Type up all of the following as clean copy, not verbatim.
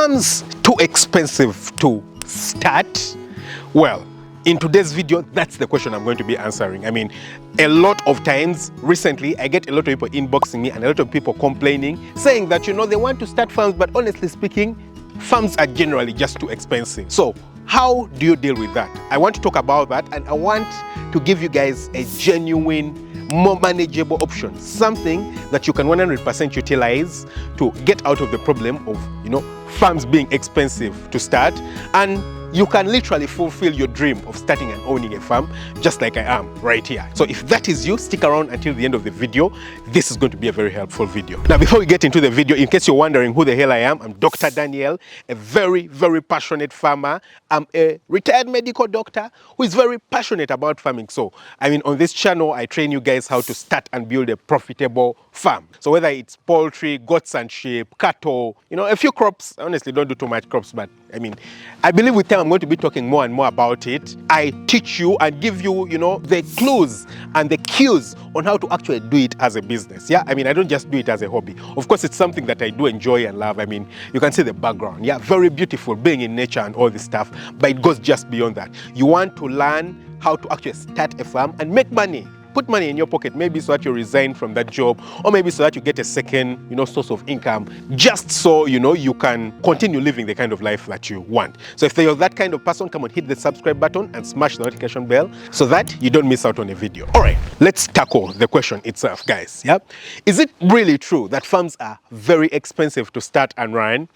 farms too expensive to start? Well, in today's video, that's the question I'm going to be answering. I mean, a lot of times recently, I get a lot of people inboxing me and a lot of people complaining, saying that, you know, they want to start farms, but honestly speaking, farms are generally just too expensive. So how do you deal with that? I want to talk about that, and I want to give you guys a genuine, more manageable option, something that you can 100% utilize to get out of the problem of, you know, farms being expensive to start, and you can literally fulfill your dream of starting and owning a farm just like I am right here. So if that is you, stick around until the end of the video. This is going to be a very helpful video. Now, before we get into the video, in case you're wondering who the hell I am, I'm Dr. Daniel, a very, very passionate farmer. I'm a retired medical doctor who is very passionate about farming. So, I mean, on this channel, I train you guys how to start and build a profitable farm. So whether it's poultry, goats and sheep, cattle, you know, a few crops. I honestly don't do too much crops, but I mean, I believe with time I'm going to be talking more and more about it. I teach you and give you, you know, the clues and the cues on how to actually do it as a business. Yeah, I mean, I don't just do it as a hobby. Of course, it's something that I do enjoy and love. I mean, you can see the background. Yeah, very beautiful, being in nature and all this stuff, but it goes just beyond that. You want to learn how to actually start a farm and make money. Put money in your pocket, maybe so that you resign from that job, or maybe so that you get a second, you know, source of income, just so, you know, you can continue living the kind of life that you want. So if you're that kind of person, come on, hit the subscribe button and smash the notification bell so that you don't miss out on a video. All right, let's tackle the question itself, guys. Yeah, is it really true that farms are very expensive to start and run?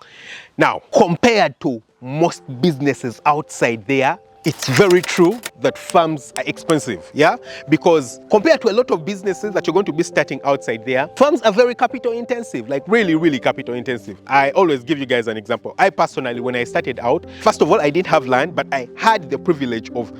Now, compared to most businesses outside there, it's very true that farms are expensive, yeah? Because compared to a lot of businesses that you're going to be starting outside there, farms are very capital intensive, like really, really capital intensive. I always give you guys an example. I personally, when I started out, first of all, I didn't have land, but I had the privilege of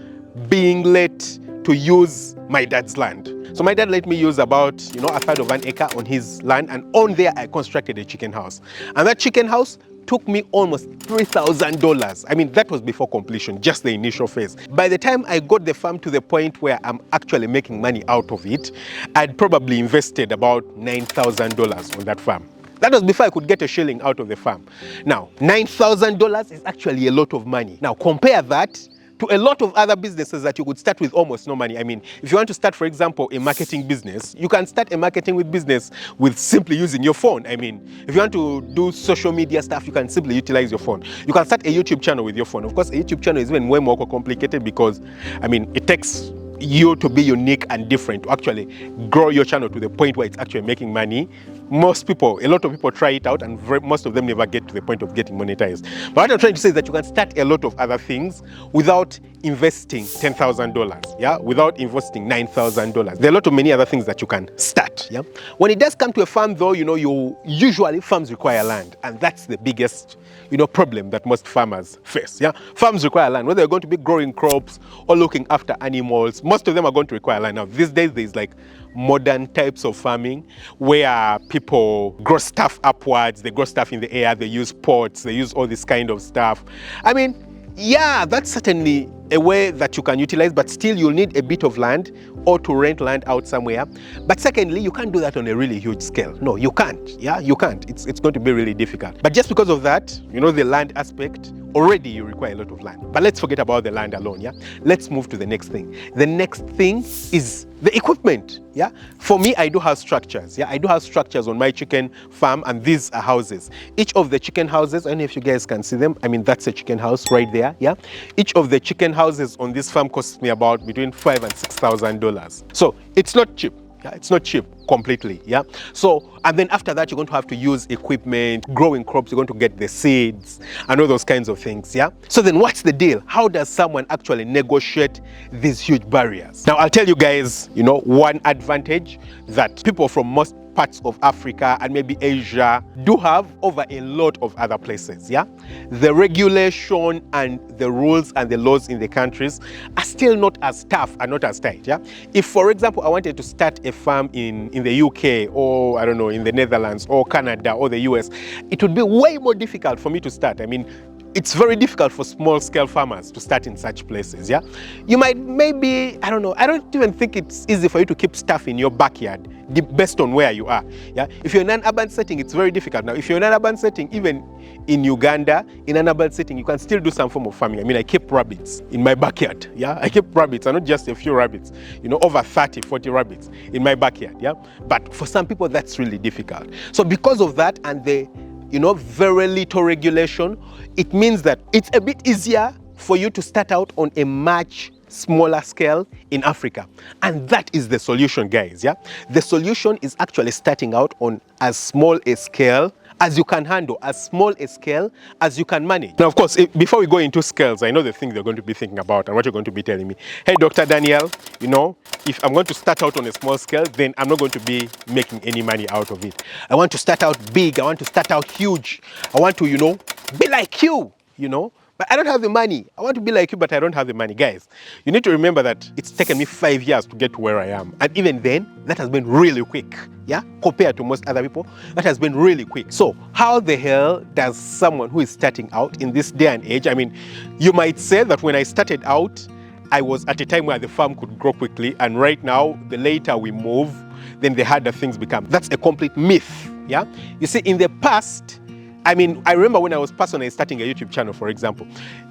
being let to use my dad's land. So my dad let me use about, you know, a third of an acre on his land, and on there I constructed a chicken house. And that chicken house took me almost $3,000. I mean, that was before completion, just the initial phase. By the time I got the farm to the point where I'm actually making money out of it, I'd probably invested about $9,000 on that farm. That was before I could get a shilling out of the farm. Now, $9,000 is actually a lot of money. Now, compare that to a lot of other businesses that you could start with almost no money. I mean, if you want to start, for example, a marketing business, you can start a marketing business with simply using your phone. I mean, if you want to do social media stuff, you can simply utilize your phone. You can start a YouTube channel with your phone. Of course, a YouTube channel is even way more complicated because, I mean, it takes you to be unique and different to actually grow your channel to the point where it's actually making money. Most people, a lot of people try it out, and most of them never get to the point of getting monetized. But what I'm trying to say is that you can start a lot of other things without investing $10,000, yeah, without investing $9,000. There are a lot of many other things that you can start, yeah. When it does come to a farm, though, you know, usually farms require land, and that's the biggest, you know, problem that most farmers face, yeah. Farms require land, whether they're going to be growing crops or looking after animals. Most of them are going to require land. Now, these days, there's like modern types of farming where people grow stuff upwards, they grow stuff in the air, they use pots, they use all this kind of stuff. I mean, yeah, that's certainly a way that you can utilize, but still you'll need a bit of land or to rent land out somewhere. But secondly, you can't do that on a really huge scale. No, you can't. Yeah, you can't. It's going to be really difficult. But just because of that, you know, the land aspect, already you require a lot of land. But let's forget about the land alone, yeah? Let's move to the next thing. The next thing is the equipment, yeah? For me, I do have structures, yeah? I do have structures on my chicken farm, and these are houses. Each of the chicken houses, I don't know if you guys can see them. I mean, that's a chicken house right there, yeah? Each of the chicken houses on this farm costs me about between $5,000 and $6,000. So it's not cheap. Yeah, it's not cheap completely, yeah? So, and then after that, you're going to have to use equipment, growing crops, you're going to get the seeds and all those kinds of things, yeah? So then what's the deal? How does someone actually negotiate these huge barriers? Now, I'll tell you guys, you know, one advantage that people from most parts of Africa and maybe Asia do have over a lot of other places, yeah? The regulation and the rules and the laws in the countries are still not as tough and not as tight, yeah? If, for example, I wanted to start a farm in the UK or, I don't know, in the Netherlands or Canada or the US, it would be way more difficult for me to start. I mean, it's very difficult for small-scale farmers to start in such places, yeah? You might maybe, I don't know, I don't even think it's easy for you to keep stuff in your backyard, based on where you are, yeah? If you're in an urban setting, it's very difficult. Now, if you're in an urban setting, even in Uganda, in an urban setting, you can still do some form of farming. I mean, I keep rabbits in my backyard, yeah? I keep rabbits, and not just a few rabbits, you know, over 30, 40 rabbits in my backyard, yeah? But for some people, that's really difficult. So because of that and the, you know, very little regulation, it means that it's a bit easier for you to start out on a much smaller scale in Africa. And that is the solution, guys, yeah? The solution is actually starting out on as small a scale as you can handle, as small a scale as you can manage. Now, of course, before we go into scales, I know the things you're going to be thinking about and what you're going to be telling me. Hey, Dr. Daniel, you know, if I'm going to start out on a small scale, then I'm not going to be making any money out of it. I want to start out big. I want to start out huge. I want to, you know, be like you know. But I don't have the money. I want to be like you, but I don't have the money. Guys, you need to remember that it's taken me 5 years to get to where I am. And even then, that has been really quick, yeah? Compared to most other people, that has been really quick. So how the hell does someone who is starting out in this day and age, I mean, you might say that when I started out, I was at a time where the farm could grow quickly. And right now, the later we move, then the harder things become. That's a complete myth, yeah? You see, in the past, I mean, I remember when I was personally starting a YouTube channel, for example,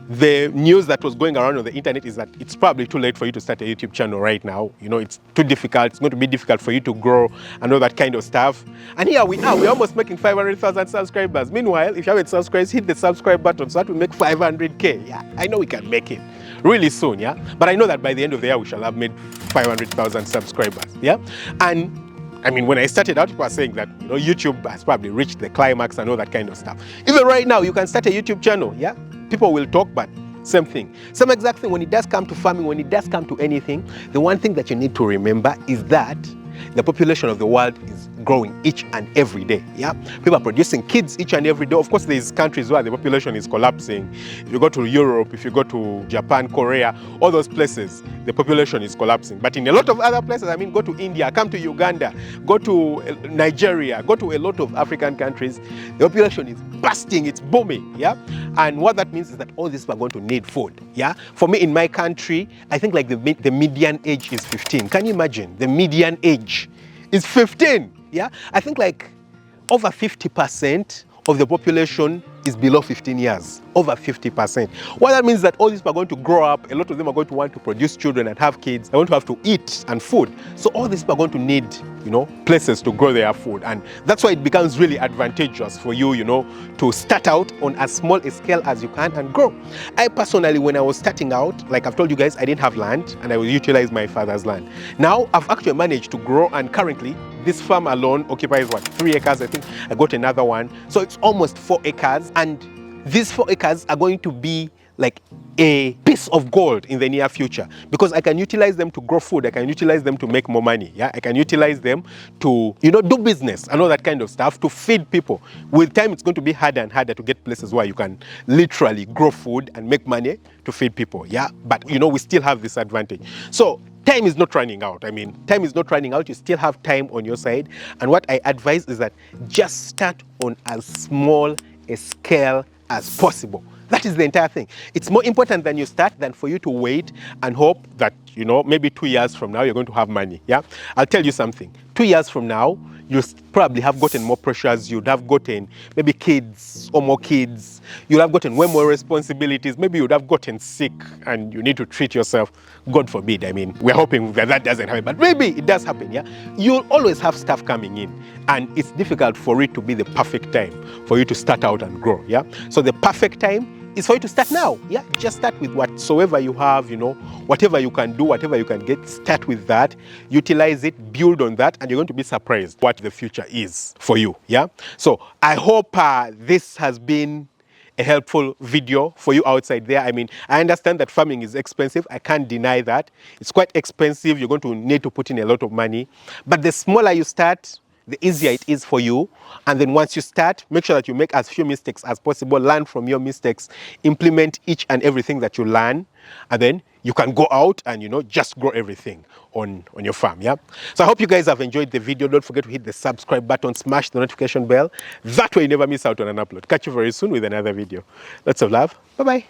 the news that was going around on the internet is that it's probably too late for you to start a YouTube channel right now. You know, it's too difficult. It's going to be difficult for you to grow and all that kind of stuff. And here we are. We're almost making 500,000 subscribers. Meanwhile, if you haven't subscribed, hit the subscribe button so that we make 500K. Yeah, I know we can make it really soon, yeah? But I know that by the end of the year, we shall have made 500,000 subscribers, yeah? And I mean, when I started out, people were saying that, you know, YouTube has probably reached the climax and all that kind of stuff. Even right now, you can start a YouTube channel, yeah? People will talk, but same thing. Same exact thing when it does come to farming, when it does come to anything, the one thing that you need to remember is that the population of the world is growing each and every day, yeah? People are producing kids each and every day. Of course, there's countries where the population is collapsing. If you go to Europe, if you go to Japan, Korea, all those places, the population is collapsing. But in a lot of other places, I mean, go to India, come to Uganda, go to Nigeria, go to a lot of African countries, the population is bursting, it's booming, yeah? And what that means is that all these people are going to need food, yeah? For me, in my country, I think like the median age is 15. Can you imagine? The median age is 15, yeah? I think like over 50% of the population is below 15 years, over 50%. What that means is that all these people are going to grow up, a lot of them are going to want to produce children and have kids. They're going to have to eat and food. So all these people are going to need, you know, places to grow their food. And that's why it becomes really advantageous for you, you know, to start out on as small a scale as you can and grow. I personally, when I was starting out, like I've told you guys, I didn't have land and I would utilize my father's land. Now I've actually managed to grow, and currently this farm alone occupies what, 3 acres, I think. I got another one. So it's almost 4 acres. And these 4 acres are going to be like a piece of gold in the near future, because I can utilize them to grow food. I can utilize them to make more money. Yeah, I can utilize them to, you know, do business and all that kind of stuff, to feed people. With time, it's going to be harder and harder to get places where you can literally grow food and make money to feed people. Yeah, but you know, we still have this advantage. So time is not running out. I mean, time is not running out. You still have time on your side. And what I advise is that just start on as small a scale as possible. That is the entire thing. It's more important than you start than for you to wait and hope that, you know, maybe 2 years from now you're going to have money. Yeah, I'll tell you something. 2 years from now, you'll probably have gotten more pressures. You'd have gotten maybe kids or more kids. You'll have gotten way more responsibilities. Maybe you'd have gotten sick and you need to treat yourself. God forbid. I mean, we're hoping that that doesn't happen, but maybe it does happen. Yeah, you'll always have stuff coming in, and it's difficult for it to be the perfect time for you to start out and grow. Yeah, so the perfect time is for you to start now. Yeah, just start with whatsoever you have, you know, whatever you can do, whatever you can get, start with that, utilize it, build on that, and you're going to be surprised what the future is for you. Yeah, so I hope this has been a helpful video for you outside there. I mean, I understand that farming is expensive. I can't deny that. It's quite expensive. You're going to need to put in a lot of money, but the smaller you start, the easier it is for you. And then once you start, make sure that you make as few mistakes as possible, learn from your mistakes, implement each and everything that you learn, and then you can go out and, you know, just grow everything on your farm. Yeah. So I hope you guys have enjoyed the video. Don't forget to hit the subscribe button, smash the notification bell. That way you never miss out on an upload. Catch you very soon with another video. Lots of love. Bye bye.